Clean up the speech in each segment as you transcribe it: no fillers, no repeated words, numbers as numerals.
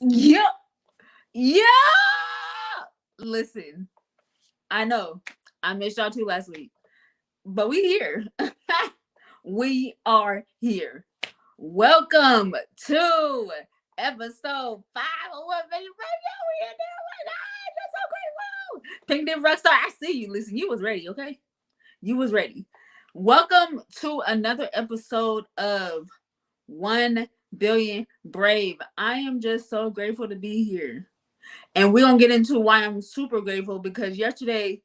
Yeah, yeah. Listen, I know I missed y'all too last week, but we here. We are here. Welcome to episode 501, baby. We here now. Oh my God, that's so grateful. Pink Dip Rockstar, I see you. Listen, you was ready, okay? You was ready. Welcome to another episode of 1 Billion Brave. I am just so grateful to be here. And we're gonna get into why I'm super grateful because yesterday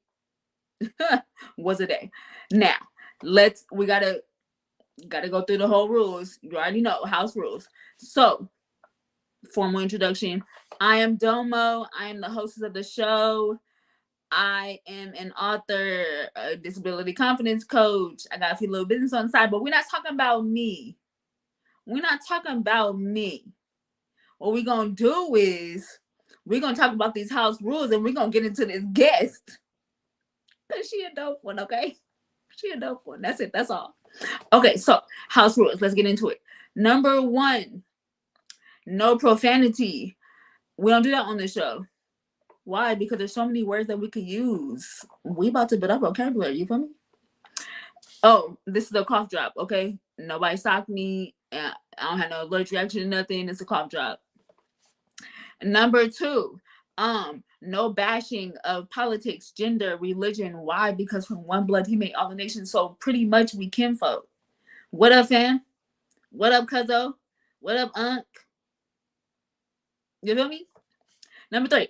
was a day. Now, we gotta go through the whole rules. You already know house rules. So, formal introduction. I am Domo. I am the hostess of the show. I am an author, a disability confidence coach. I got a few little business on the side, but we're not talking about me. We're not talking about me. What we're gonna do is we're gonna talk about these house rules and we're gonna get into this guest. Cause she a dope one, okay? She a dope one. That's it. That's all. Okay, so house rules. Let's get into it. Number one, no profanity. We don't do that on the show. Why? Because there's so many words that we could use. We about to build up vocabulary. You feel me? Oh, this is a cough drop. Okay, nobody socked me. I don't have no allergic reaction or nothing. It's a cough drop. Number two, no bashing of politics, gender, religion. Why? Because from one blood he made all the nations. So pretty much we kinfolk. What up, fam? What up, cuzzo? What up, unk? You feel me? Number three,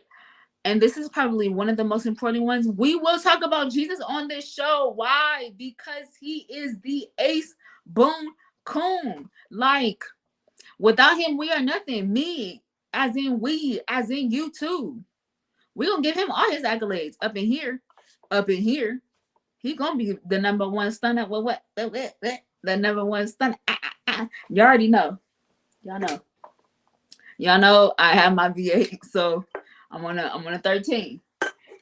and this is probably one of the most important ones. We will talk about Jesus on this show. Why? Because he is the ace boom coon. Like, without him, we are nothing. Me, as in we, as in you too. We gonna give him all his accolades up in here. Up in here. He gonna be the number one stunner. Well, what? The number one stunner. You already know. Y'all know. Y'all know I have my V8, so I'm on a 13.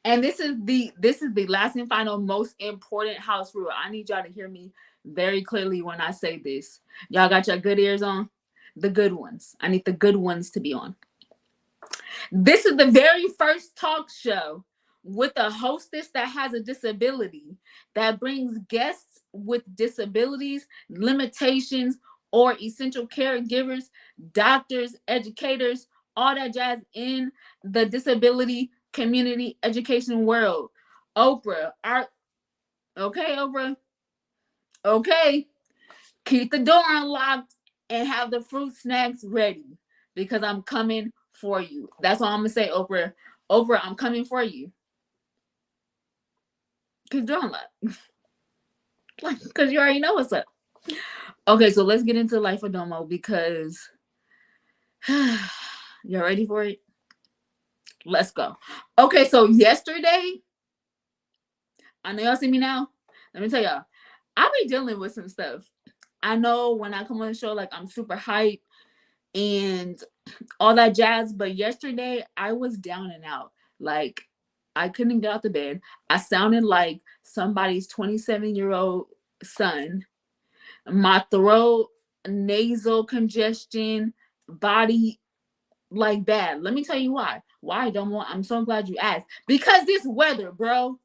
And this is the last and final most important house rule. I need y'all to hear me very clearly when I say this. Y'all got your good ears on? The good ones. I need the good ones to be on. This is the very first talk show with a hostess that has a disability that brings guests with disabilities, limitations, or essential caregivers, doctors, educators, all that jazz in the disability community education world. Oprah, okay, Oprah, okay, keep the door unlocked and have the fruit snacks ready because I'm coming for you. That's all I'm gonna say, Oprah. Oprah, I'm coming for you. Keep the door unlocked, like, because you already know what's up. Okay, so let's get into Life of Domo because you're ready for it. Let's go. Okay, so yesterday, I know y'all see me now. Let me tell y'all, I be dealing with some stuff. I know when I come on the show, like I'm super hyped and all that jazz. But yesterday, I was down and out. Like I couldn't get out the bed. I sounded like somebody's 27-year-old son. My throat, nasal congestion, body like bad. Let me tell you why. Why, Domo? I'm so glad you asked. Because this weather, bro.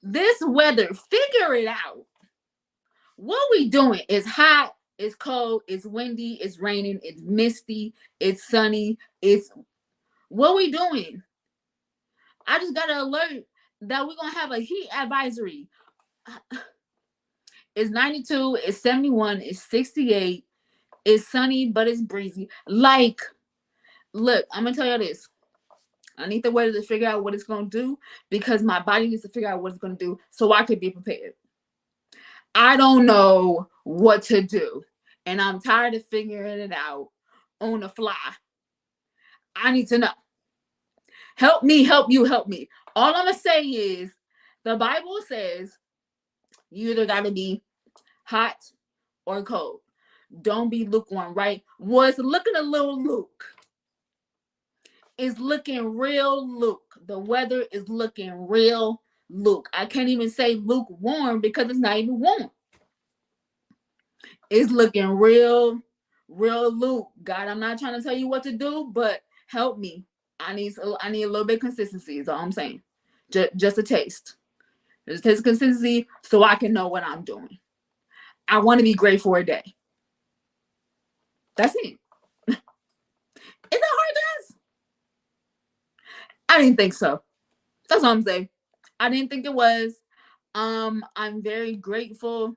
This weather, figure it out. What we doing is hot, it's cold, it's windy, it's raining, it's misty, it's sunny, it's what we doing? I just got an alert that we're gonna have a heat advisory. It's 92, it's 71, it's 68, it's sunny, but it's breezy. Like, look, I'm gonna tell you this. I need the weather to figure out what it's gonna do because my body needs to figure out what it's gonna do so I could be prepared. I don't know what to do. And I'm tired of figuring it out on the fly. I need to know. Help me, help you, help me. All I'm going to say is the Bible says you either got to be hot or cold. Don't be lukewarm, right? Well, it's looking a little Luke. It's looking real Luke. The weather is looking real Luke. I can't even say lukewarm because it's not even warm. It's looking real real loop. God, I'm not trying to tell you what to do, but help me. I need a little bit of consistency. Is all I'm saying. Just a taste. Just a taste of consistency, so I can know what I'm doing. I want to be great for a day. That's it. Is that hard, guys? I didn't think so. That's all I'm saying. I didn't think it was. I'm very grateful,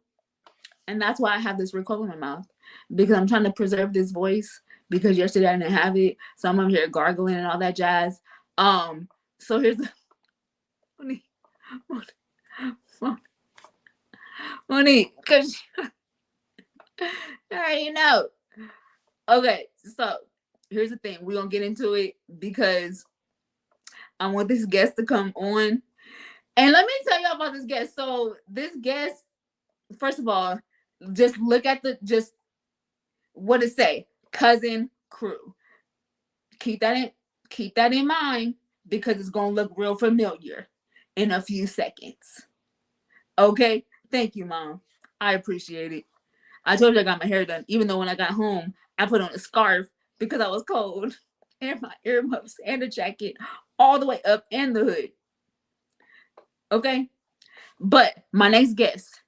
and that's why I have this recording in my mouth, because I'm trying to preserve this voice. Because yesterday I didn't have it, so I'm over here gargling and all that jazz. So here's the Monique, because you know. Okay, so here's the thing. We're gonna get into it because I want this guest to come on. And let me tell y'all about this guest. So this guest, first of all, just look at just what it say, cousin crew. Keep that in mind, because it's gonna look real familiar in a few seconds. Okay, thank you, Mom. I appreciate it. I told you I got my hair done, even though when I got home I put on a scarf because I was cold, and my earmuffs and a jacket all the way up, and the hood. Okay, but my next guest,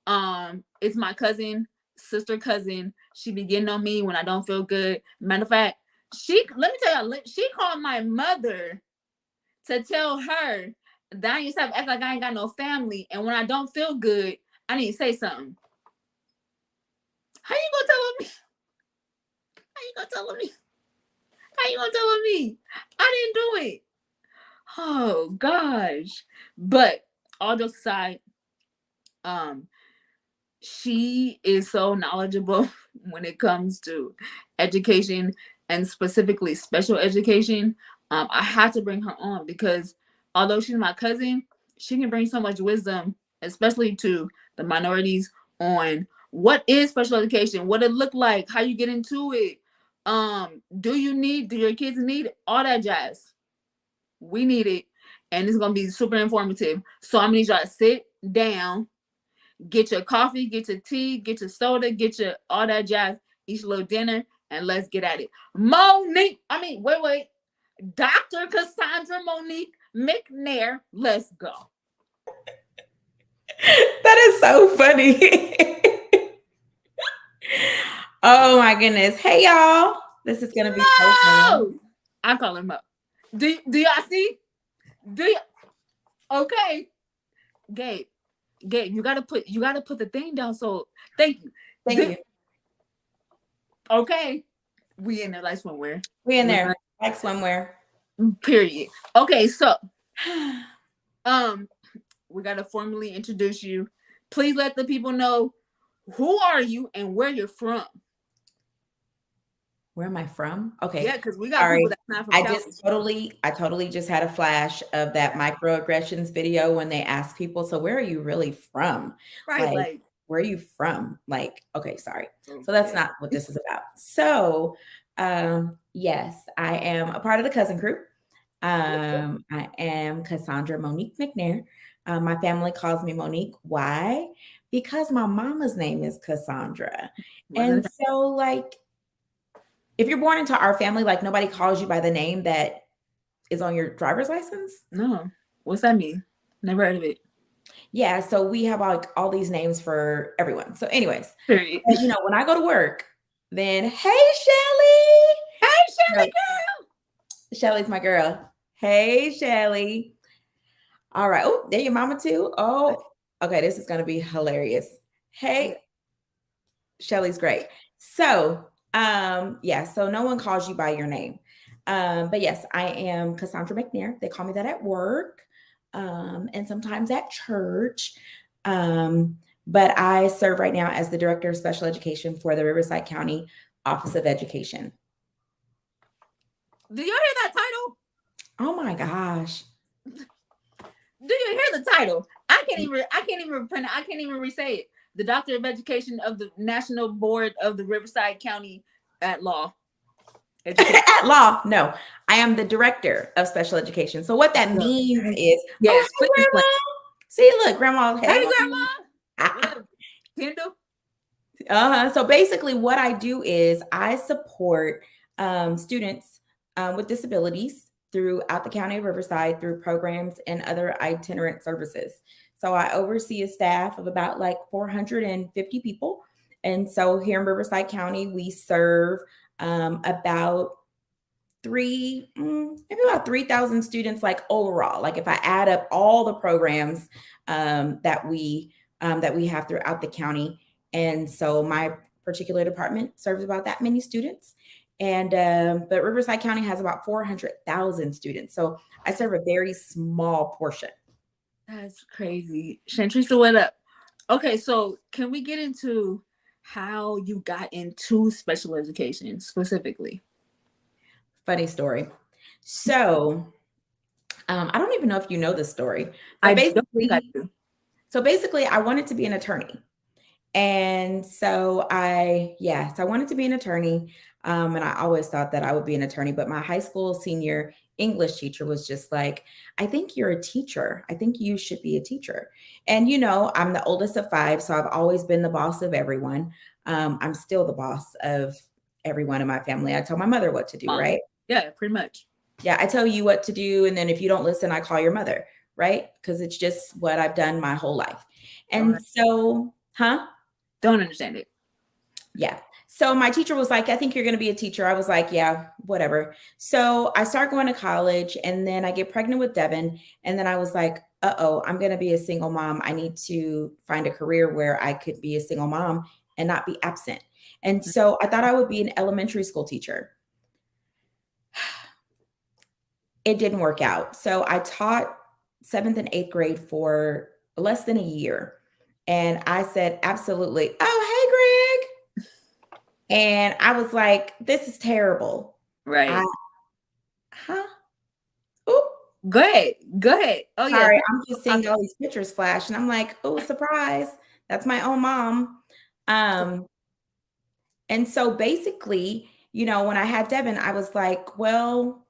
it's my cousin, sister cousin. She be getting on me when I don't feel good. Matter of fact, let me tell y'all, she called my mother to tell her that I used to act like I ain't got no family, and when I don't feel good, I need to say something. How you gonna tell me? How you gonna tell me? How you gonna tell me? I didn't do it. Oh gosh. But all jokes aside, um, she is so knowledgeable when it comes to education, and specifically special education. I had to bring her on because although she's my cousin, she can bring so much wisdom, especially to the minorities, on what is special education, what it look like, how you get into it. Do your kids need it? All that jazz? We need it, and it's gonna be super informative. So I'm gonna need y'all to sit down, get your coffee, get your tea, get your soda, get your all that jazz, eat a little dinner, and let's get at it. Wait. Dr. Cassandra Monique McNair, let's go. That is so funny. Oh my goodness. Hey y'all. This is gonna be so fun. I call him up. Do y'all see? Do you okay? Gabe, you gotta put the thing down. So thank you. Thank you. Okay. We in there like swimwear. We in there like swimwear. Period. Okay, so we gotta formally introduce you. Please let the people know, who are you and where you're from. Where am I from? Okay. Yeah, because we got people that's not from California. I totally just had a flash of that microaggressions video when they ask people, so where are you really from? Right, like where are you from? Like, okay, sorry. So that's not what this is about. So yes, I am a part of the cousin crew. I am Cassandra Monique McNair. My family calls me Monique. Why? Because my mama's name is Cassandra. And so, like, if you're born into our family, like, nobody calls you by the name that is on your driver's license. No. What's that mean? Never heard of it. Yeah, so we have like all these names for everyone. So anyways, you know, when I go to work, then, hey, Shelly. Hey, Shelly, girl. Shelly's my girl. Hey, Shelly. All right. Oh, there your mama too. Oh, okay. This is going to be hilarious. Hey, Shelly's great. So, yeah, so no one calls you by your name. But yes, I am Cassandra McNair. They call me that at work, and sometimes at church. But I serve right now as the Director of Special Education for the Riverside County Office of Education. Do you hear that title? Oh my gosh. Do you hear the title? I can't even re-say it. The Doctor of Education of the National Board of the Riverside County at Law. At law, no. I am the Director of Special Education. So what that means is, yes, oh, hey, Grandma. See, look, Grandma. Hey, Grandma. Kendall. So basically, what I do is I support students with disabilities throughout the county of Riverside through programs and other itinerant services. So I oversee a staff of about like 450 people. And so here in Riverside County, we serve about maybe about 3,000 students, like overall. Like if I add up all the programs that we have throughout the county, and so my particular department serves about that many students. And but Riverside County has about 400,000 students, so I serve a very small portion. That's crazy. Shantrisa, what up? Okay, so can we get into how you got into special education specifically? Funny story. So I don't even know if you know this story, but I don't think I basically, do. I wanted to be an attorney. And so I wanted to be an attorney. And I always thought that I would be an attorney, but my high school senior English teacher was just like, I think you're a teacher. I think you should be a teacher. And, I'm the oldest of five, so I've always been the boss of everyone. I'm still the boss of everyone in my family. I tell my mother what to do, Mom. right? Yeah, pretty much. Yeah, I tell you what to do. And then if you don't listen, I call your mother, right? Because it's just what I've done my whole life. Don't And so, huh? don't understand it. Yeah. So my teacher was like, I think you're going to be a teacher. I was like, yeah, whatever. So I start going to college and then I get pregnant with Devin. And then I was like, uh-oh, I'm going to be a single mom. I need to find a career where I could be a single mom and not be absent. And so I thought I would be an elementary school teacher. It didn't work out. So I taught seventh and eighth grade for less than a year. And I said, absolutely. Oh, hey, Greg. And I was like, this is terrible. I Right. huh? Ooh, Go ahead. Go ahead. Oh yeah. sorry, I'm just seeing all these pictures flash, and I'm like, oh, surprise. That's my own mom. Um, and so basically, when I had Devin, I was like, well,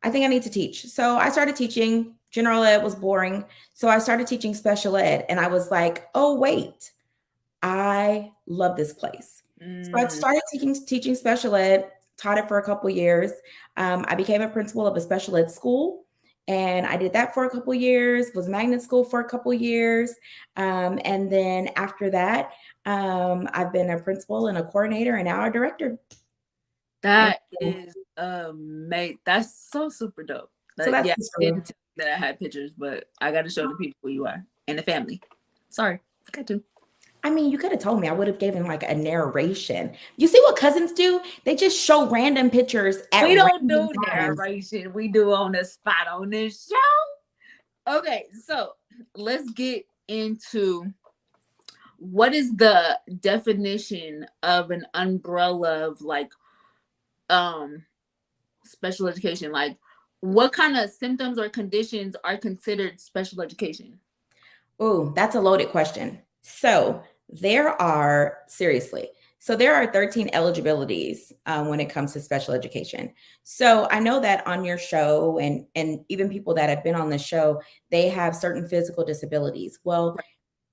I think I need to teach. So I started teaching. General ed was boring. So I started teaching special ed, and I was like, oh, wait. I love this place. So I Mm, started teaching special ed, taught it for a couple years. I became a principal of a special ed school, and I did that for a couple years. Was magnet school for a couple years, and then after that, I've been a principal and a coordinator, and now a director. And that so, is mate. That's so super dope. so Like, that's yeah, the I story. didn't tell you that I had pictures, but I got to show the people who you are and the family. Sorry, got to. I mean, you could have told me. I would have given like a narration. You see what cousins do? They just show random pictures at We don't random do times. narration. We do on the spot on this show. Okay, so let's get into what is the definition of an umbrella of like um special education? Like, what kind of symptoms or conditions are considered special education? Ooh, that's a loaded question. So there are 13 eligibilities when it comes to special education. So I know that on your show and even people that have been on the show, they have certain physical disabilities. Well,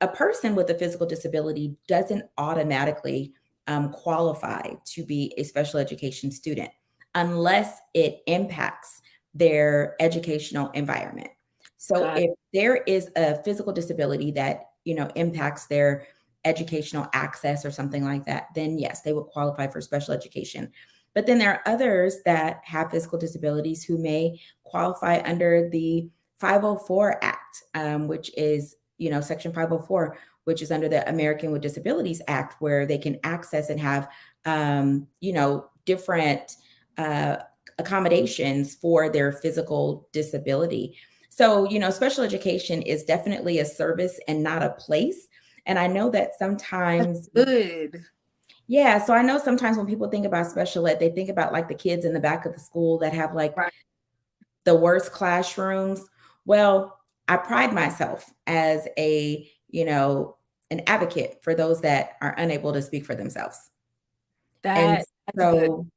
a person with a physical disability doesn't automatically qualify to be a special education student unless it impacts their educational environment. So God, if there is a physical disability that impacts their educational access or something like that, then yes, they would qualify for special education. But then there are others that have physical disabilities who may qualify under the 504 Act, which is Section 504, which is under the American with Disabilities Act, where they can access and have different uh, accommodations for their physical disability. So, special education is definitely a service and not a place. And I know that sometimes, good. yeah, so I know sometimes when people think about special ed, they think about like the kids in the back of the school that have like Right. the worst classrooms. Well, I pride myself as an advocate for those that are unable to speak for themselves. And That's good. so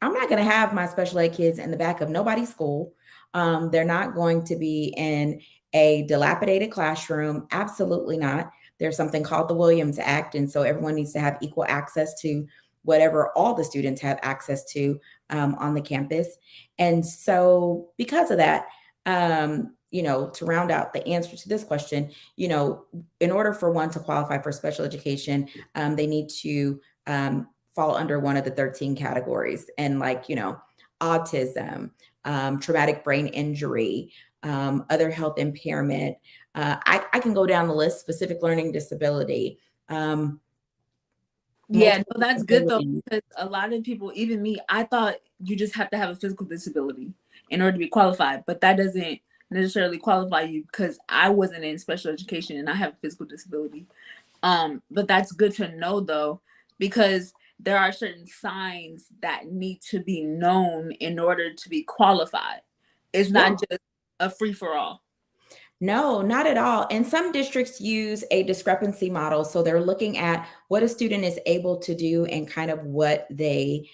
I'm not going to have my special ed kids in the back of nobody's school. They're not going to be in a dilapidated classroom. Absolutely not. There's something called the Williams Act. And so everyone needs to have equal access to whatever all the students have access to on the campus. And so because of that, to round out the answer to this question, in order for one to qualify for special education, they need to fall under one of the 13 categories. And autism, traumatic brain injury, other health impairment. I can go down the list, specific learning disability. Yeah, no, Multiple that's good though, disabilities. because a lot of people, even me, I thought you just have to have a physical disability in order to be qualified, but that doesn't necessarily qualify you because I wasn't in special education and I have a physical disability. But that's good to know though, because there are certain signs that need to be known in order to be qualified. It's Yeah. not just a free for all. No, not at all. And some districts use a discrepancy model. So they're looking at what a student is able to do and kind of what a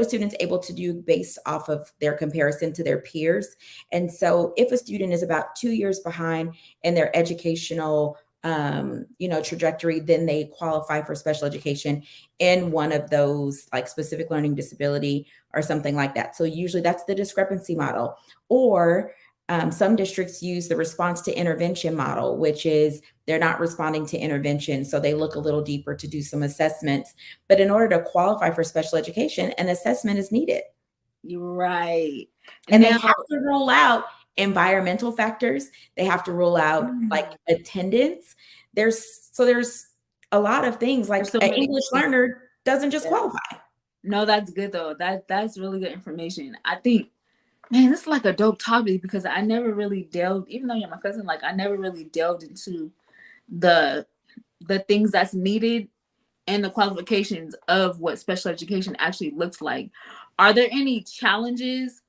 student's able to do based off of their comparison to their peers. And so if a student is about 2 years behind in their educational trajectory, then they qualify for special education in one of those like specific learning disability or something like that. So usually that's the discrepancy model. Or some districts use the response to intervention model, which is they're not responding to intervention. So they look a little deeper to do some assessments. But in order to qualify for special education, an assessment is needed. You're right. And they Now, have to rule out environmental factors. They have to rule out like attendance. There's a lot of things like there's so an many English things. learner doesn't just Yeah. qualify. No, that's good though. That's really good information. I think, man, this is like a dope topic because I never really delved, even though you're my cousin, like I never really delved into the things that's needed and the qualifications of what special education actually looks like. Are there any challenges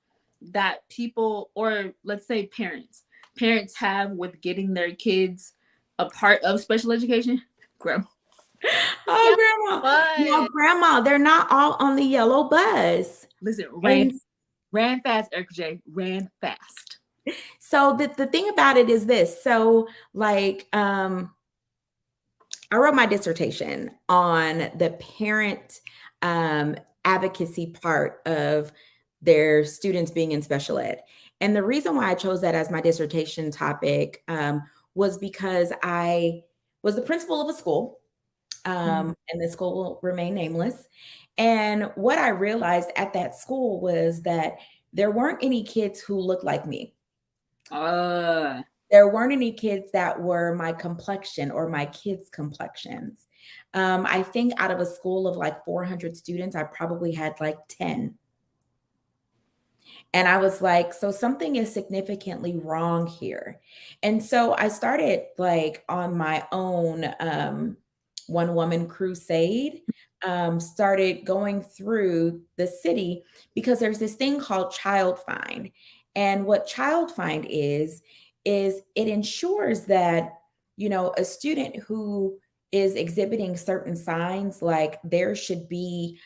that people, or let's say parents have with getting their kids a part of special education? Grandma. Oh, grandma. No, But grandma, they're not all on the yellow bus. listen, And ran fast, Erica J. Ran fast. so the thing about it is this. So like I wrote my dissertation on the parent advocacy part of their students being in special ed. And the reason why I chose that as my dissertation topic was because I was the principal of a school, and the school will remain nameless. And what I realized at that school was that there weren't any kids who looked like me. There weren't any kids that were my complexion or my kids' complexions. I think out of a school of like 400 students, I probably had like 10. And I was like, so something is significantly wrong here. And so I started like on my own one woman crusade, started going through the city because there's this thing called Child Find. And what Child Find is it ensures that, a student who is exhibiting certain signs, like there should be,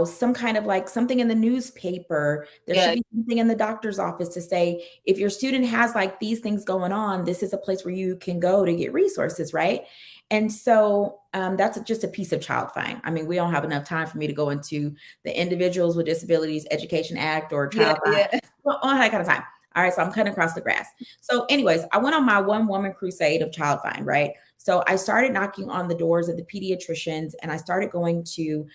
some kind of like something in the newspaper. There should Yeah, be something in the doctor's office to say, if your student has like these things going on, this is a place where you can go to get resources, right? And so that's just a piece of Child Find. I mean, we don't have enough time for me to go into the Individuals with Disabilities Education Act or yeah, Child Find. yeah. We don't have that kind of time. All right, so I'm cutting across the grass. So, anyways, I went on my one woman crusade of Child Find, right? So I started knocking on the doors of the pediatricians and I started going to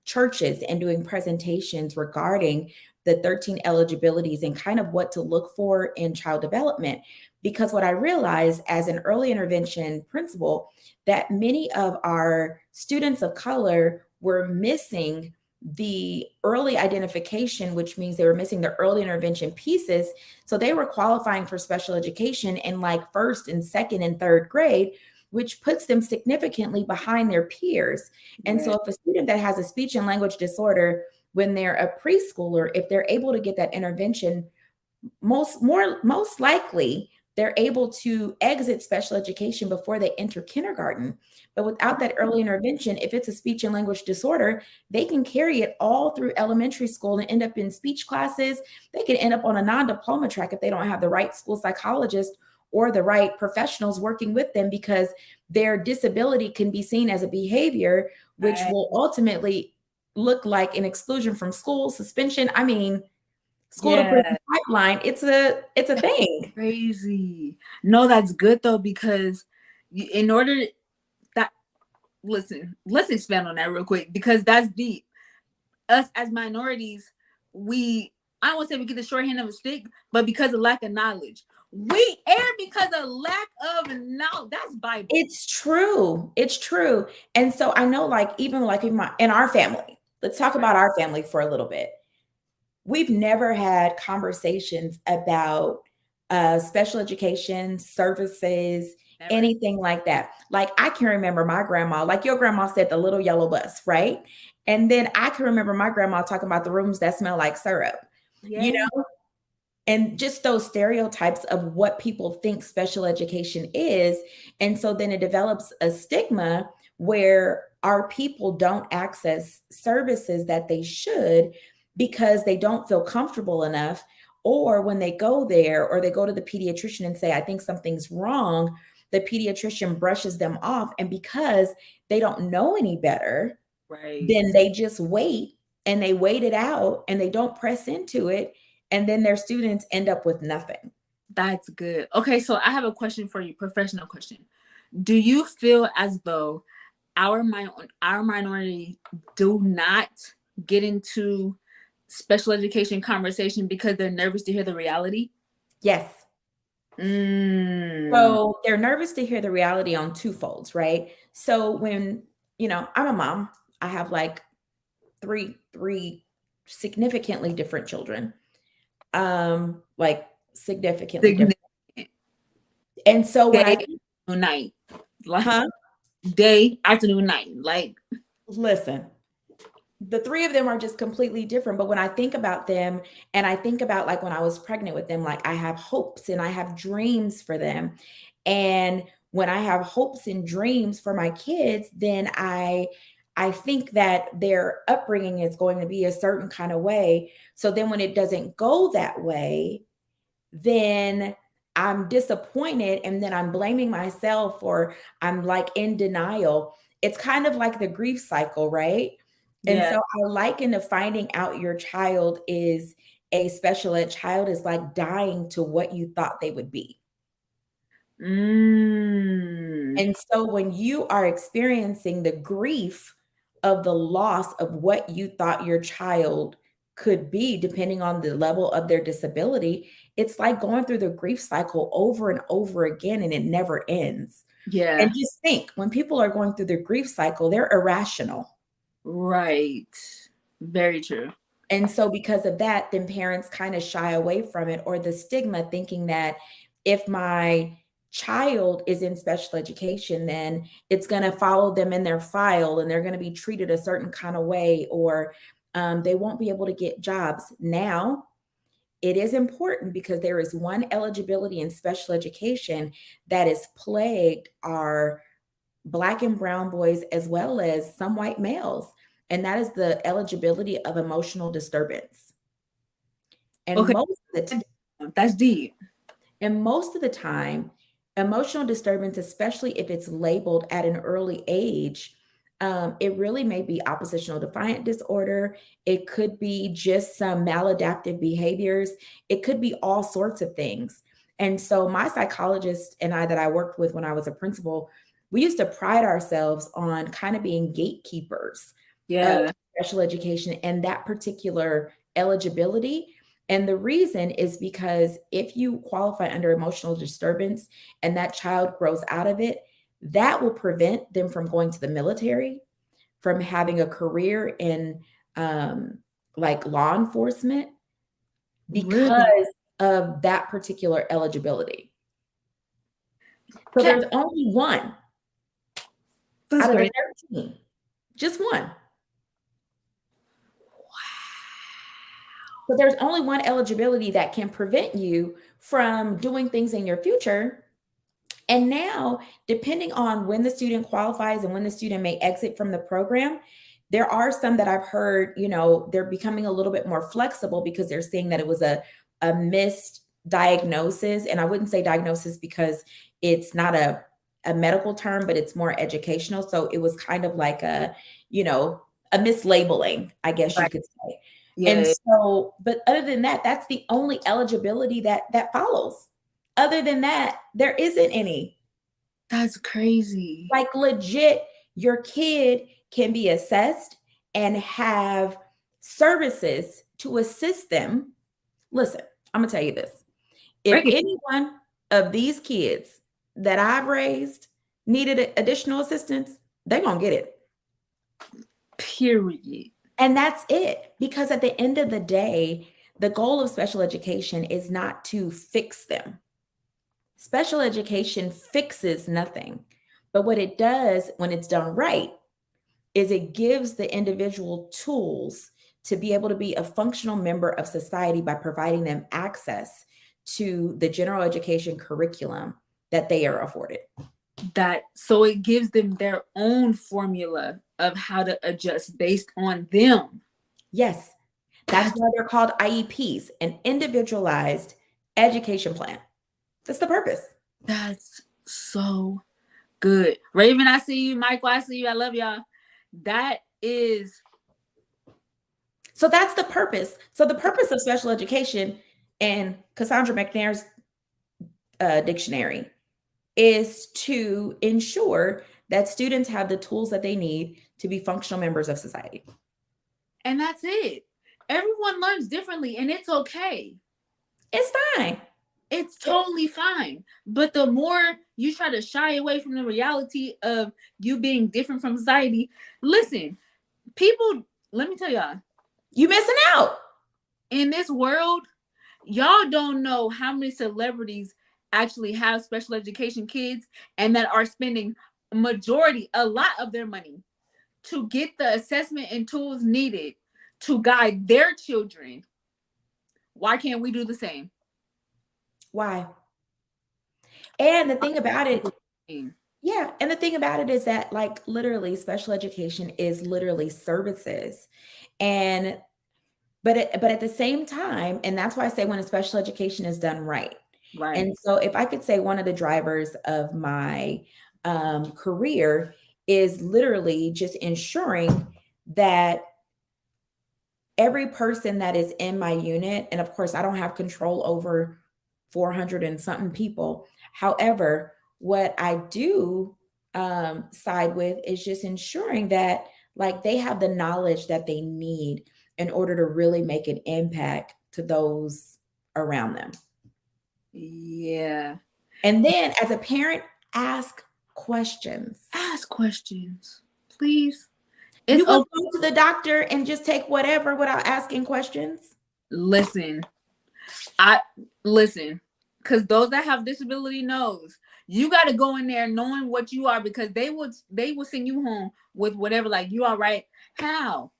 churches and doing presentations regarding the 13 eligibilities and kind of what to look for in child development. Because what I realized as an early intervention principal, that many of our students of color were missing the early identification, which means they were missing the early intervention pieces. So they were qualifying for special education in like first and second and third grade, which puts them significantly behind their peers. And Right. so if a student that has a speech and language disorder, when they're a preschooler, if they're able to get that intervention, most likely they're able to exit special education before they enter kindergarten. But without that early intervention, if it's a speech and language disorder, they can carry it all through elementary school and end up in speech classes. They can end up on a non-diploma track if they don't have the right school psychologist or the right professionals working with them, because their disability can be seen as a behavior, which Right. will ultimately look like an exclusion from school, suspension. I mean, school to prison Yeah. pipeline, it's a thing. Crazy. No, that's good though because in order that listen, let's expand on that real quick because that's deep. Us as minorities, we I don't want to say we get the short hand of a stick, but because of lack of knowledge, we err because of lack of knowledge. That's Bible. It's true. It's true. And so I know, like, even like in our family, let's talk Right. about our family for a little bit. We've never had conversations about special education services, Never. anything like that. Like, I can remember my grandma, like your grandma said, the little yellow bus, right? And then I can remember my grandma talking about the rooms that smell like syrup, you Yeah. know, and just those stereotypes of what people think special education is. And so then it develops a stigma where our people don't access services that they should because they don't feel comfortable enough. Or when they go there or they go to the pediatrician and say, I think something's wrong, the pediatrician brushes them off. And because they don't know any better, Right. then they just wait, and they wait it out, and they don't press into it, and then their students end up with nothing. That's good. Okay, so I have a question for you, professional question. Do you feel as though our minority do not get into special education conversation because they're nervous to hear the reality? Yes. Mm. So they're nervous to hear the reality on two folds, right? So when, I'm a mom, I have like three significantly different children. Like significantly different. Significant. And so when I Day, think, afternoon, night. Like huh? day, afternoon, night. Like Listen, the three of them are just completely different. But when I think about them, and I think about like when I was pregnant with them, like I have hopes and I have dreams for them. And when I have hopes and dreams for my kids, then I think that their upbringing is going to be a certain kind of way. So then when it doesn't go that way, then I'm disappointed, and then I'm blaming myself, or I'm like in denial. It's kind of like the grief cycle, right? And yeah. so I liken to finding out your child is a special ed child is like dying to what you thought they would be. Mm. And so when you are experiencing the grief of the loss of what you thought your child could be, depending on the level of their disability, it's like going through the grief cycle over and over again, and it never ends. And Yeah. just think, when people are going through their grief cycle, they're irrational. Right. Very true. And so because of that, then parents kind of shy away from it, or the stigma, thinking that if my child is in special education, then it's going to follow them in their file, and they're going to be treated a certain kind of way, or they won't be able to get jobs. Now, it is important because there is one eligibility in special education that is plagued our Black and brown boys as well as some white males, and that is the eligibility of emotional disturbance. And Okay. most of the That's deep. And most of the time, emotional disturbance, especially if it's labeled at an early age, it really may be oppositional defiant disorder. It could be just some maladaptive behaviors. It could be all sorts of things. And so, my psychologist and I, that I worked with when I was a principal, we used to pride ourselves on kind of being gatekeepers of Yeah. special education and that particular eligibility. And the reason is because if you qualify under emotional disturbance and that child grows out of it, that will prevent them from going to the military, from having a career in um, like law enforcement, Really? because of that particular eligibility. So Okay. there's only one That's out of the great. 13, just one. So there's only one eligibility that can prevent you from doing things in your future. And now, depending on when the student qualifies and when the student may exit from the program, there are some that I've heard, they're becoming a little bit more flexible because they're seeing that it was a missed diagnosis, and I wouldn't say diagnosis because it's not a medical term, but it's more educational. So it was kind of like you know, a mislabeling, I guess you Right. could say. And Yeah, so, but other than that, that's the only eligibility that follows. Other than that, there isn't any. that's crazy. Like legit, your kid can be assessed and have services to assist them. Listen, I'm gonna tell you this. If Break it. any one of these kids that I've raised needed additional assistance, they're gonna get it. Period. And that's it. Because at the end of the day, the goal of special education is not to fix them. Special education fixes nothing. But what it does when it's done right is it gives the individual tools to be able to be a functional member of society by providing them access to the general education curriculum that they are afforded. That so it gives them their own formula of how to adjust based on them. Yes, that's That's why they're called IEPs, an individualized education plan. That's the purpose. that's so good. Raven, I see you. Michael, I see you. I love y'all. That is So that's the purpose. So the purpose of special education in Cassandra McNair's dictionary is to ensure that students have the tools that they need to be functional members of society. and that's it. Everyone learns differently and it's okay. It's fine. It's totally fine. But the more you try to shy away from the reality of you being different from society, listen, people, let me tell y'all, You missing out. in this world, y'all don't know how many celebrities actually have special education kids and that are spending a lot of their money to get the assessment and tools needed to guide their children. Why can't we do the same? Why? And the thing about it, yeah, and the thing about it is that like literally special education is literally services. And but at the same time, and that's why I say when a special education is done right. Right. And so if I could say one of the drivers of my career is literally just ensuring that every person that is in my unit, and of course, I don't have control over 400 and something people. However, what I do side with is just ensuring that like they have the knowledge that they need in order to really make an impact to those around them. Yeah. And then as a parent, ask questions. Ask questions, please. You It's gonna okay. go to the doctor and just take whatever without asking questions? Listen, I listen, because those that have disability knows you got to go in there knowing what you are because they would send you home with whatever like you all right. How?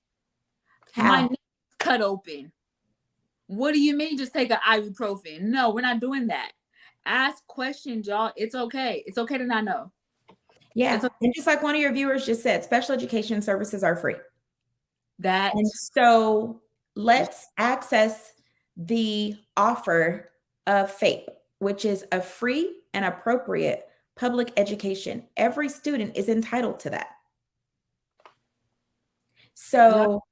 My How? neck is cut open. What do you mean just take an ibuprofen? No, we're not doing that. Ask questions, y'all. It's okay. It's okay to not know. It's Yeah. okay. And just like one of your viewers just said, special education services are free. That And so let's access the offer of FAPE, which is a free and appropriate public education. Every student is entitled to that. y'all, So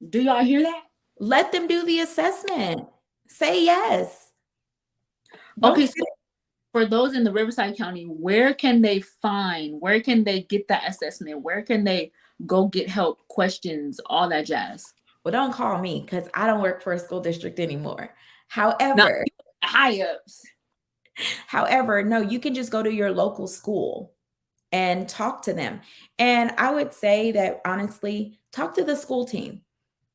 do y'all hear that? let them do the assessment. Say yes. Don't Okay, so sit. for those in the Riverside County, where can they get that assessment? Where can they go get help, questions, all that jazz? Well, don't call me because I don't work for a school district anymore. Now, However, high ups. no, you can just go to your local school and talk to them. And I would say that honestly, talk to the school team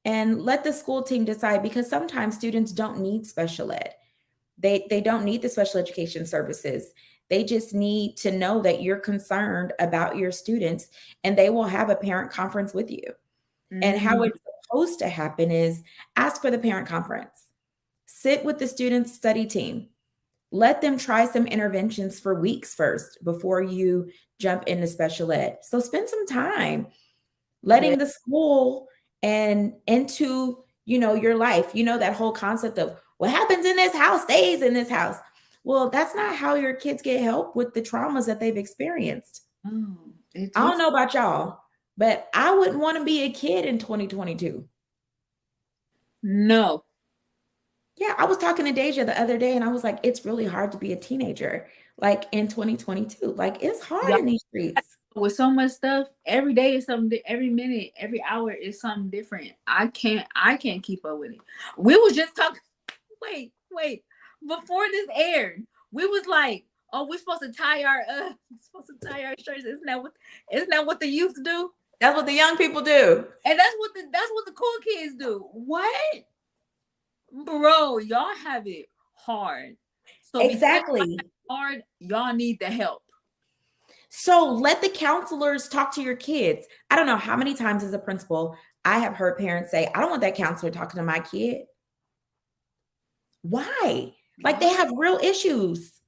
and let the school team decide because sometimes students don't need special ed. They don't need the special education services. They just need to know that you're concerned about your students and they will have a parent conference with you. And how Mm, it's supposed to happen is ask for the parent conference. Sit with the student study team. Let them try some interventions for weeks first before you jump into special ed. So spend some time yeah, letting the school and into, your life. You know, that whole concept of What happens in this house stays in this house. Well, that's not how your kids get help with the traumas that they've experienced. It I don't takes know about y'all, but I wouldn't want to be a kid in 2022. no. Yeah, I was talking to Deja the other day and I was like, it's really hard to be a teenager like in 2022. Like it's hard Y'all in these streets. with so much stuff, every day is something every minute, every hour is something different. I can't keep up with it. We was just talking wait. Before this aired, we was like, oh, we're supposed to tie our shirts. Isn't that what the youth do? That's what the young people do. And that's what the cool kids do. What? Bro, y'all have it hard. So because y'all have Exactly. it hard, y'all need the help. So let the counselors talk to your kids. I don't know how many times as a principal I have heard parents say, I don't want that counselor talking to my kid. Why? Like they Why? have real issues.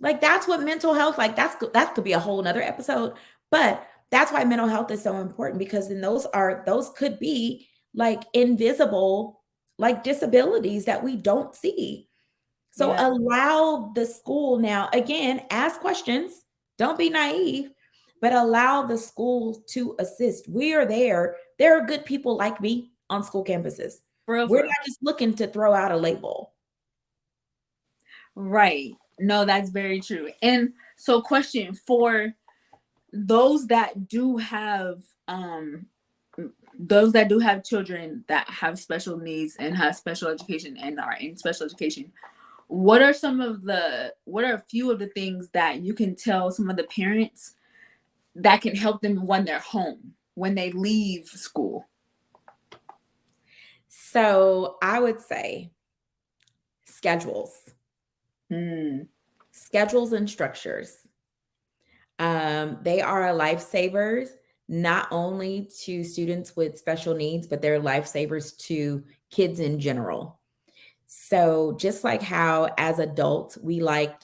Like that's what mental health, like that could be a whole nother episode. But that's why mental health is so important because then those could be like invisible like disabilities that we don't see. So Yeah, allow the school now, again, ask questions. Don't be naive, but allow the school to assist. We are there. There are good people like me on school campuses. for real, We're for real. not just looking to throw out a label. Right. No, that's very true. And so question for those that do have children that have special needs and have special education and are in special education, what are a few of the things that you can tell some of the parents that can help them when they're home, when they leave school? So I would say schedules, Mm, schedules and structures. They are lifesavers, not only to students with special needs, but they're lifesavers to kids in general. So just like how as adults we like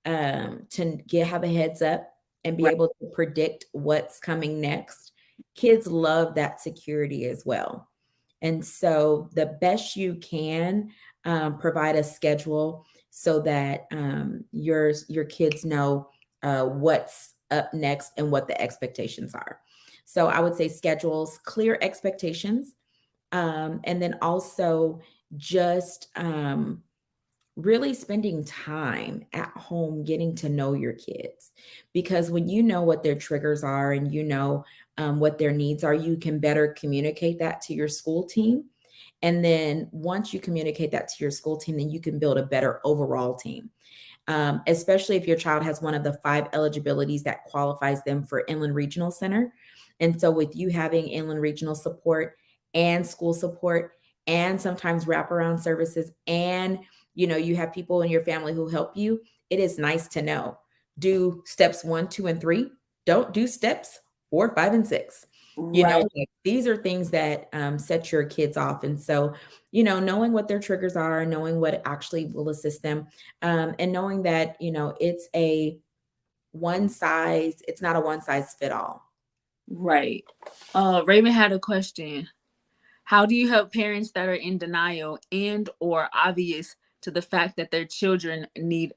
to have a heads up and be right. able to predict what's coming next, kids love that security as well. And so the best you can provide a schedule so that your kids know what's up next and what the expectations are. So I would say schedules, clear expectations, and then also just really spending time at home getting to know your kids. Because when you know what their triggers are and you know what their needs are, you can better communicate that to your school team. And then once you communicate that to your school team, then you can build a better overall team. Especially if your child has one of the 5 eligibilities that qualifies them for Inland Regional Center. And so, with you having Inland Regional support and school support, and sometimes wraparound services, and you have people in your family who help you, it is nice to know. Do steps 1, 2, and 3. Don't do steps 4, 5, and 6. Right. Like, these are things that set your kids off. And so, knowing what their triggers are, knowing what actually will assist them, and knowing that it's not a one size fit all. Right. Raven had a question. How do you help parents that are in denial and or obvious to the fact that their children So needing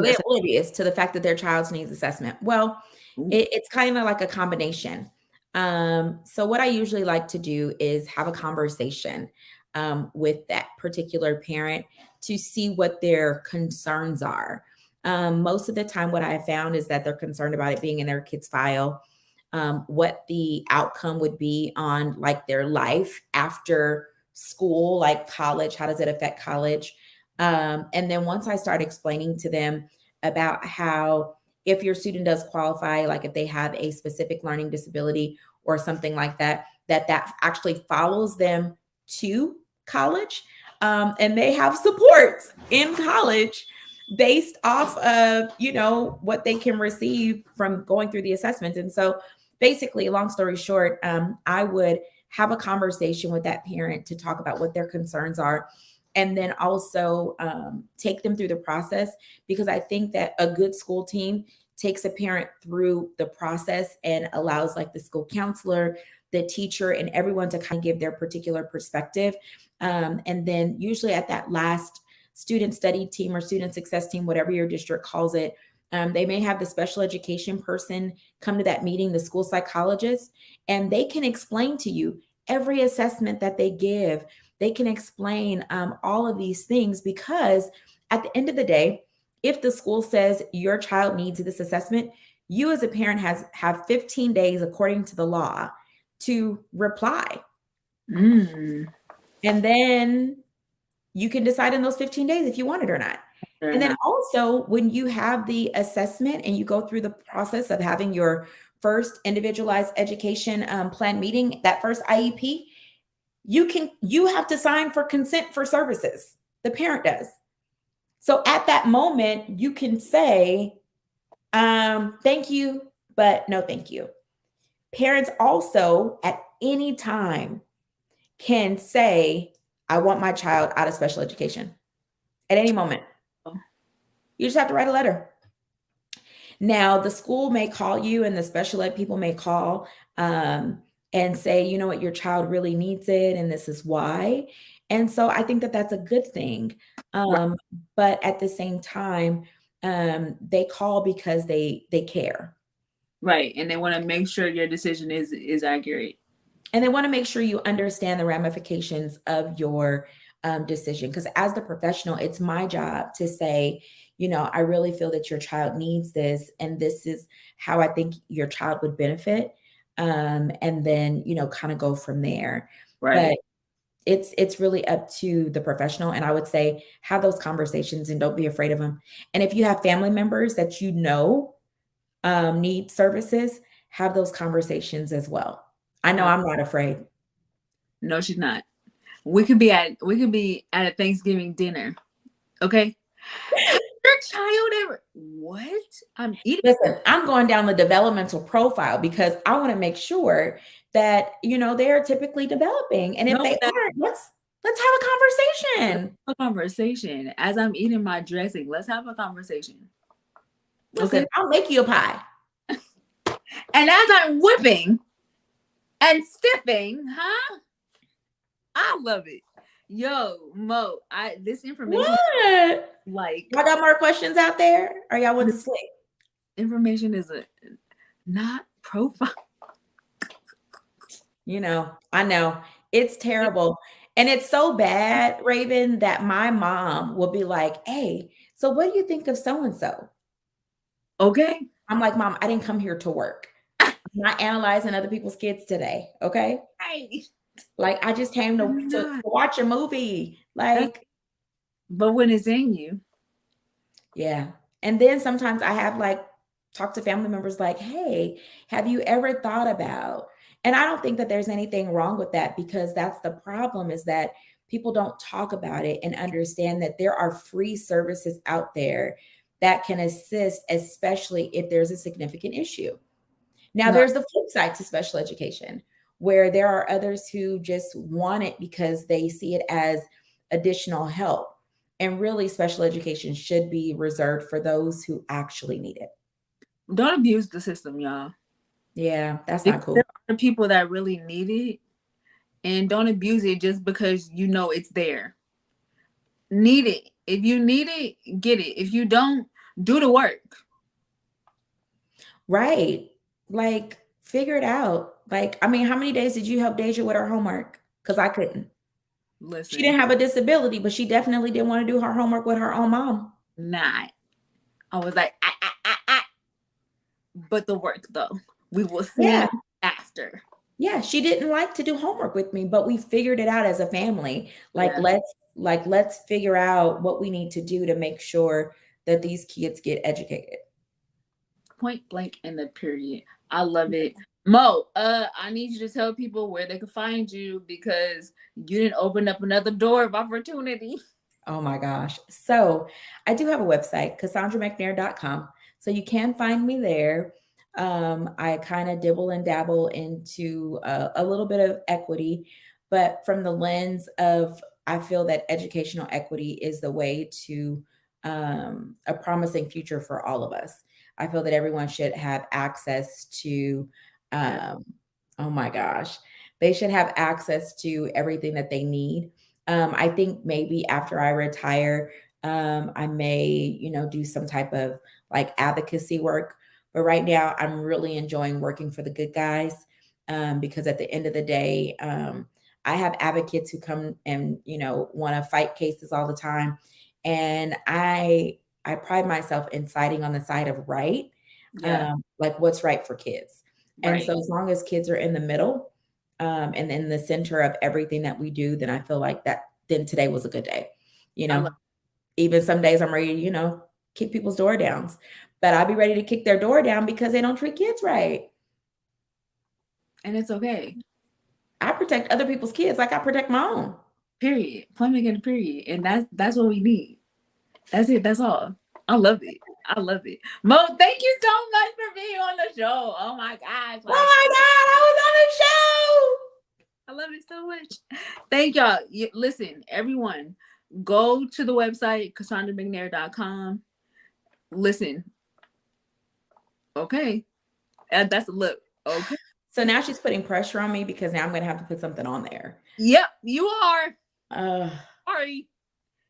they're us? oblivious to the fact that their child's needs assessment. Well, it's kind of like a combination. So what I usually like to do is have a conversation with that particular parent to see what their concerns are. Most of the time, what I found is that they're concerned about it being in their kid's file, what the outcome would be on like their life after school, like college. How does it affect college? And then once I start explaining to them about how if your student does qualify, like if they have a specific learning disability or something like that, that actually follows them to college, and they have supports in college based off of what they can receive from going through the assessments. And so basically, long story short, I would have a conversation with that parent to talk about what their concerns are, and then also take them through the process, because I think that a good school team takes a parent through the process and allows like the school counselor, the teacher and everyone to kind of give their particular perspective. And then usually at that last student study team or student success team, whatever your district calls it, they may have the special education person come to that meeting, the school psychologist, and they can explain to you every assessment that they give. They can explain all of these things because at the end of the day, if the school says your child needs this assessment, you as a parent have 15 days according to the law to reply. Mm. And then you can decide in those 15 days if you want it or not. Or And then not. also, when you have the assessment and you go through the process of having your first individualized education plan meeting, that first IEP, you have to sign for consent for services. The parent does. So at that moment, you can say, thank you, but no thank you. Parents also at any time can say, I want my child out of special education at any moment. Oh, You just have to write a letter. Now, the school may call you and the special ed people may call and say, you know what, your child really needs it and this is why. And so I think that that's a good thing. right. Um, but at the same time, they call because they care. Right. And they want to make sure your decision is accurate. And they want to make sure you understand the ramifications of your decision. Because as the professional, it's my job to say, you know, I really feel that your child needs this, and this is how I think your child would benefit. And then, you know, kind of go from there. But Right. it's really up to the professional. And I would say have those conversations and don't be afraid of them. And if you have family members that you know need services, have those conversations as well. I know Uh, I'm not afraid. no, she's not. We could be at a Thanksgiving dinner. Okay. Has your child ever what? I'm eating. Listen, I'm going down the developmental profile because I want to make sure that, you know, they're typically developing. And if No, they that aren't, let's have a let's conversation. have a conversation. As I'm eating my dressing, let's have a conversation. Okay. Listen, I'll make you a pie. And as I'm whipping and stiffing, huh? I love it. Yo, Mo, I this information What? like Y'all got more questions out there? Or y'all went this to sleep? information is a not profile. You know, I know it's terrible. And it's so bad, Raven, that my mom will be like, hey, so what do you think of so and so? Okay. I'm like, Mom, I didn't come here to work. I'm not analyzing other people's kids today. Okay. Right. Like, I just came I'm to not. watch a movie. That's, Like, but when it's in you, yeah. And then sometimes I have like talk to family members like, hey, have you ever thought about? And I don't think that there's anything wrong with that because that's the problem is that people don't talk about it and understand that there are free services out there that can assist, especially if there's a significant issue. Now, no, there's the flip side to special education, where there are others who just want it because they see it as additional help. And really, special education should be reserved for those who actually need it. don't abuse the system, y'all. Yeah, that's not Because there cool. are people that really need it, and don't abuse it just because you know it's there. Need it. If you need it, get it. If you don't, do the work. Right. Like, figure it out. Like, I mean, how many days did you help Deja with her homework? Because I couldn't. She Listen, didn't have a disability, but she definitely didn't want to do her homework with her own mom. not. I was like, but the work though. We will see Yeah. after. Yeah, she didn't like to do homework with me, but we figured it out as a family. Yeah. Let's figure out what we need to do to make sure that these kids get educated. Point blank in the period. I love it. Mo, I need you to tell people where they can find you because you didn't open up another door of opportunity. Oh my gosh. So I do have a website, CassandraMcNair.com. So you can find me there. I kind of dibble and dabble into a little bit of equity, but from the lens of I feel that educational equity is the way to a promising future for all of us. I feel that everyone should have access to Yeah. um, Oh my gosh. They should have access to everything that they need. I think maybe after I retire, I may, do some type of like advocacy work. But right now, I'm really enjoying working for the good guys, because at the end of the day, I have advocates who come and, want to fight cases all the time. And I pride myself in fighting on the side of right, Yeah, like what's right for kids. And right. so as long as kids are in the middle, and in the center of everything that we do, then I feel like that then today was a good day. You I know, love, even some days I'm ready to, kick people's door downs. But I'll be ready to kick their door down because they don't treat kids right. and it's okay. I protect other people's kids like I protect my own. Period. Point again, period. And that's what we need. That's it. That's all. I love it. I love it. Mo, thank you so much for being on the show. Oh my gosh. Like, Oh my I love it so much. Thank y'all. Listen, everyone, go to the website, CassandraMcNair.com. Listen, okay. That's a look. Okay. So now she's putting pressure on me because now I'm going to have to put something on there. Yep, you are. Uh, Sorry.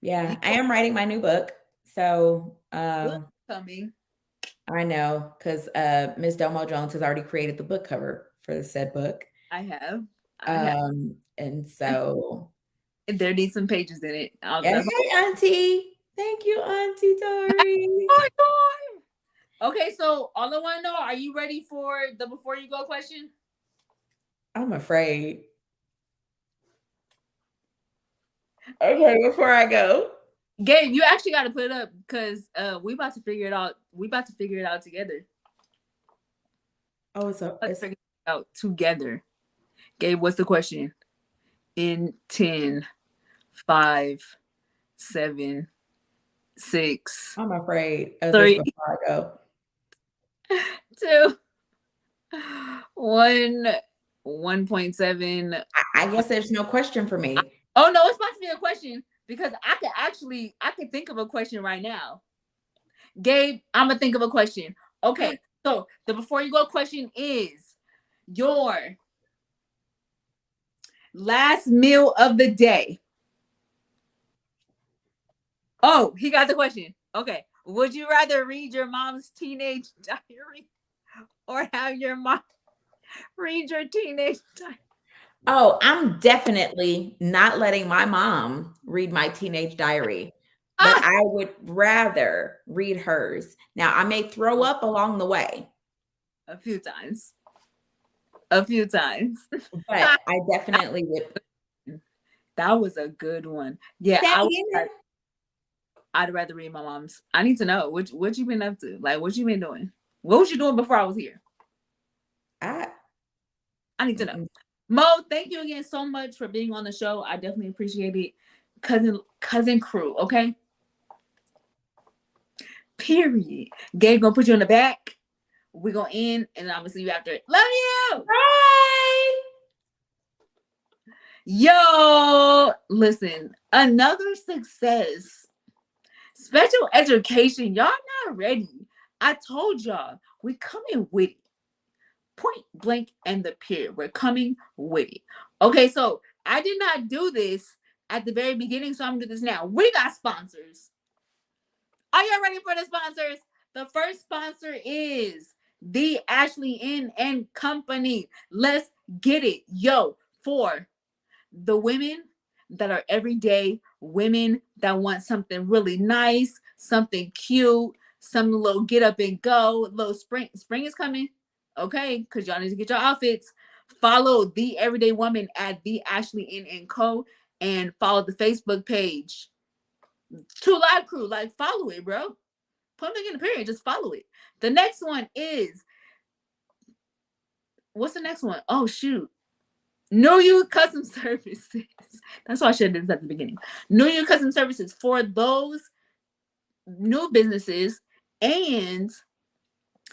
yeah, You I am writing my new book. So, book coming. I know because Miss Domo Jones has already created the book cover for the said book. I have. I have. And so, There needs some pages in it. yeah, That's hey, Auntie. Thank you, Auntie Tori. all. Okay, so all I want to know, are you ready for the before you go question? I'm afraid. Okay, before I go. Gabe, you actually got to put it up because we about to figure it out. We about to figure it out together. Oh, so Let's it's figure it out together. Gabe, what's the question? In 10, 5, 7, 6, I'm afraid of this 3, before I go. 2, 1, 1.7. I guess there's no question for me. Oh no, it's about to be a question because I could think of a question right now. Gabe, I'm gonna think of a question. Okay, so the before you go question is your last meal of the day. Oh, he got the question. Okay. Would you rather read your mom's teenage diary or have your mom read your teenage diary? Oh, I'm definitely not letting my mom read my teenage diary, but Ah, I would rather read hers. Now, I may throw up along the way, a few times. A few times. but I definitely would. That was a good one. Yeah, Say it again. I'd rather read my mom's. I need to know what you been up to. Like what you been doing. What was you doing before I was here? I, I need to know. Mo, thank you again so much for being on the show. I definitely appreciate it. Cousin crew, okay? Period. Gabe gonna put you in the back. We're gonna end and I'm gonna see you after it. Love you. Bye. Yo, listen, another success. Special education. Y'all not ready. I told y'all we coming with it. Point blank and the period. We're coming with it. Okay, so I did not do this at the very beginning, so I'm gonna do this now. We got sponsors. Are you ready for the sponsors? The first sponsor is the Ashley Inn and Company. Let's get it. Yo, for the women that are everyday women that want something really nice, something cute, some little get up and go, little spring is coming. Okay, because y'all need to get your outfits. Follow the everyday woman at the Ashley Inn and Co. and follow the Facebook page. True Live Crew, like follow it, bro. Put them in the period, just follow it. The next one is what's the next one? Oh shoot. Know You Custom Services. That's why I should have did this at the beginning. Know You Custom Services for those new businesses and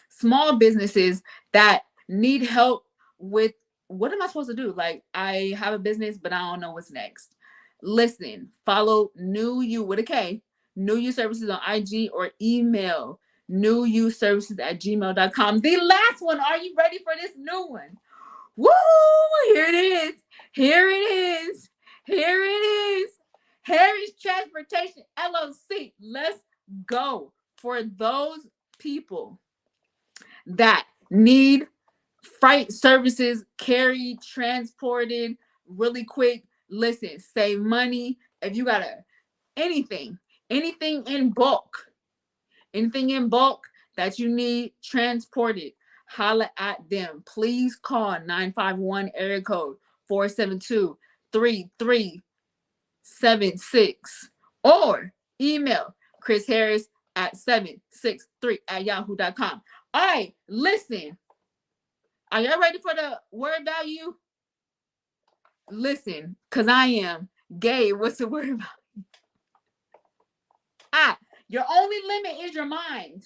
small businesses that need help with what am I supposed to do? Like, I have a business, but I don't know what's next. Listen, follow New You with a K, New You Services on IG or email newuservices@gmail.com. The last one, are you ready for this new one? Woo! Here it is. Here it is. Here it is. Harry's Transportation LLC. Let's go. For those people that need freight services carried, transported really quick, listen, save money. If you got anything, anything in bulk, anything in bulk that you need transported, holla at them. Please call 951 area code 472-3376 or email Chris Harris at 763 at yahoo.com. All right, listen. Are y'all ready for the word value? Listen, because I am. Gabe, what's the word value? Your only limit is your mind.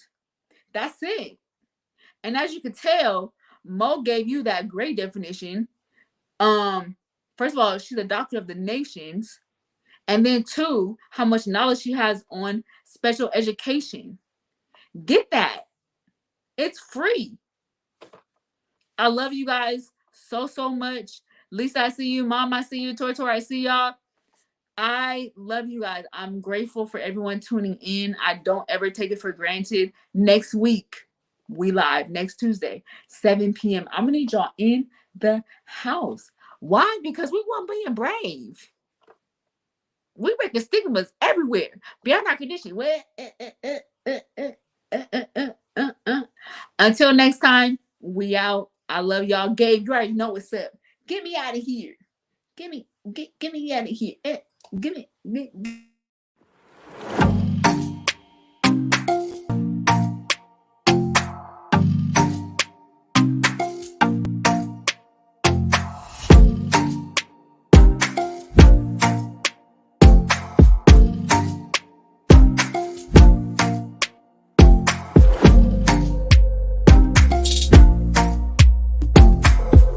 That's it. And as you can tell, Mo gave you that great definition. First of all, she's a doctor of the nations. And then two, how much knowledge she has on special education. Get that. It's free. I love you guys so much. Lisa, I see you. Mom, I see you. Tor, I see y'all. I love you guys. I'm grateful for everyone tuning in. I don't ever take it for granted. Next week, we live next Tuesday, 7 p.m. I'm gonna need y'all in the house. Why? Because we want being brave. We breaking stigmas everywhere. Beyond our condition. Until next time, we out. I love y'all. Gabe, you already know what's up. Get me out of here. Get me out of here. Give me.